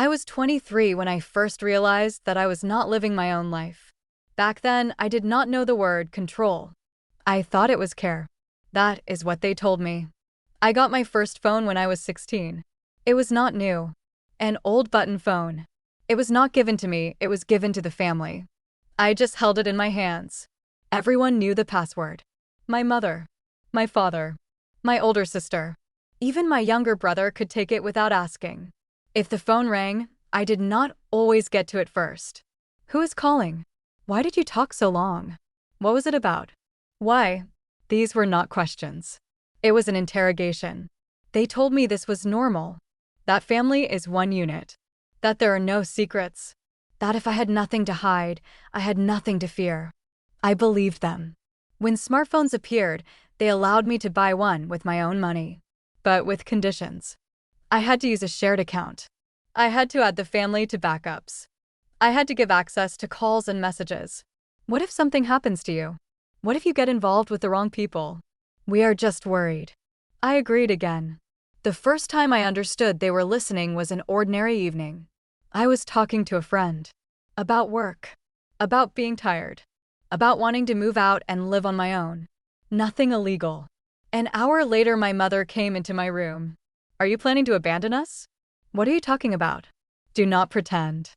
I was 23 when I first realized that I was not living my own life. Back then, I did not know the word control. I thought it was care. That is what they told me. I got my first phone when I was 16. It was not new. An old button phone. It was not given to me, it was given to the family. I just held it in my hands. Everyone knew the password. My mother, my father, my older sister. Even my younger brother could take it without asking. If the phone rang, I did not always get to it first. Who is calling? Why did you talk so long? What was it about? Why? These were not questions. It was an interrogation. They told me this was normal. That family is one unit. That there are no secrets. That if I had nothing to hide, I had nothing to fear. I believed them. When smartphones appeared, they allowed me to buy one with my own money. But with conditions. I had to use a shared account. I had to add the family to backups. I had to give access to calls and messages. What if something happens to you? What if you get involved with the wrong people? We are just worried. I agreed again. The first time I understood they were listening was an ordinary evening. I was talking to a friend. About work. About being tired. About wanting to move out and live on my own. Nothing illegal. An hour later, my mother came into my room. Are you planning to abandon us? What are you talking about? Do not pretend.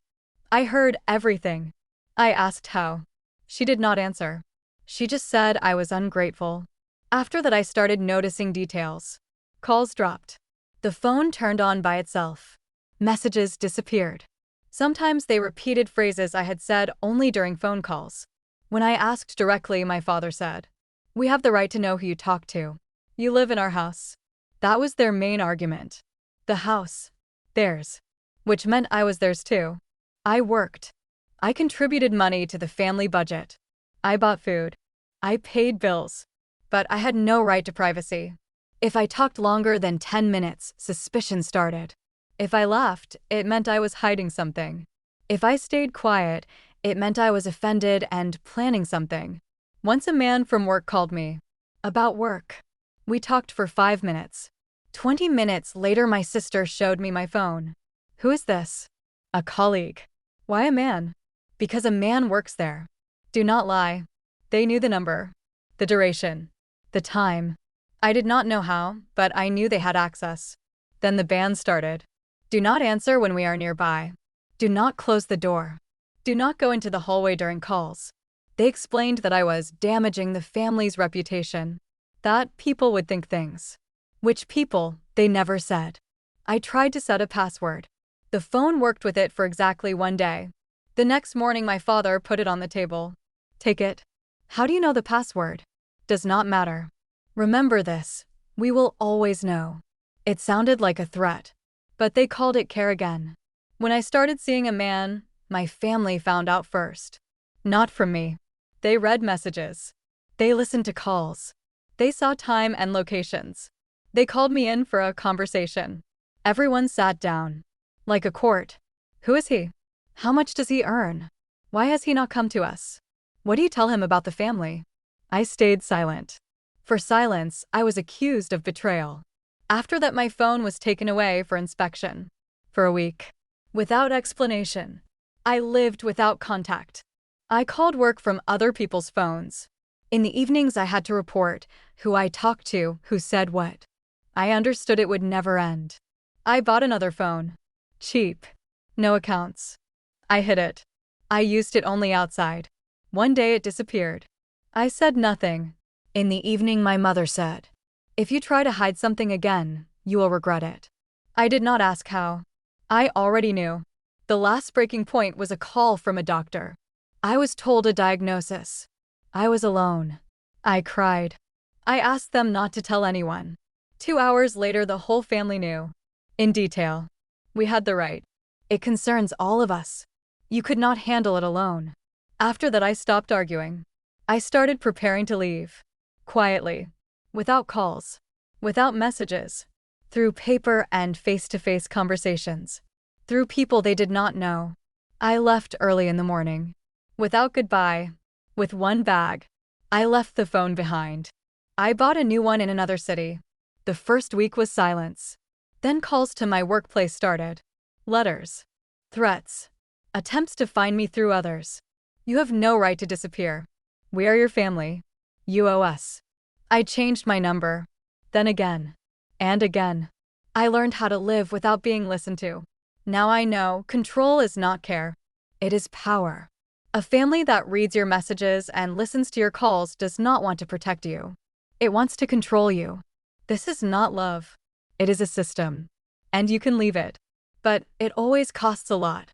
I heard everything. I asked how. She did not answer. She just said I was ungrateful. After that, I started noticing details. Calls dropped. The phone turned on by itself. Messages disappeared. Sometimes they repeated phrases I had said only during phone calls. When I asked directly, my father said, "We have the right to know who you talk to. You live in our house." That was their main argument. The house. Theirs. Which meant I was theirs too. I worked. I contributed money to the family budget. I bought food. I paid bills. But I had no right to privacy. If I talked longer than 10 minutes, suspicion started. If I left, it meant I was hiding something. If I stayed quiet, it meant I was offended and planning something. Once a man from work called me. About work. We talked for 5 minutes. 20 minutes later, my sister showed me my phone. Who is this? A colleague. Why a man? Because a man works there. Do not lie. They knew the number. The duration. The time. I did not know how, but I knew they had access. Then the band started. Do not answer when we are nearby. Do not close the door. Do not go into the hallway during calls. They explained that I was damaging the family's reputation. That people would think things. Which people, they never said. I tried to set a password. The phone worked with it for exactly 1 day. The next morning, my father put it on the table. Take it. How do you know the password? Does not matter. Remember this. We will always know. It sounded like a threat. But they called it care again. When I started seeing a man, my family found out first. Not from me. They read messages. They listened to calls. They saw time and locations. They called me in for a conversation. Everyone sat down. Like a court. Who is he? How much does he earn? Why has he not come to us? What do you tell him about the family? I stayed silent. For silence, I was accused of betrayal. After that, my phone was taken away for inspection. For a week. Without explanation. I lived without contact. I called work from other people's phones. In the evenings, I had to report who I talked to, who said what. I understood it would never end. I bought another phone. Cheap. No accounts. I hid it. I used it only outside. One day it disappeared. I said nothing. In the evening, my mother said, "If you try to hide something again, you will regret it." I did not ask how. I already knew. The last breaking point was a call from a doctor. I was told a diagnosis. I was alone. I cried. I asked them not to tell anyone. 2 hours later, the whole family knew. In detail. We had the right. It concerns all of us. You could not handle it alone. After that, I stopped arguing. I started preparing to leave. Quietly. Without calls. Without messages. Through paper and face-to-face conversations. Through people they did not know. I left early in the morning. Without goodbye. With one bag. I left the phone behind. I bought a new one in another city. The first week was silence. Then calls to my workplace started. Letters. Threats. Attempts to find me through others. You have no right to disappear. We are your family. You owe us. I changed my number. Then again. And again. I learned how to live without being listened to. Now I know control is not care. It is power. A family that reads your messages and listens to your calls does not want to protect you. It wants to control you. This is not love. It is a system. And you can leave it. But it always costs a lot.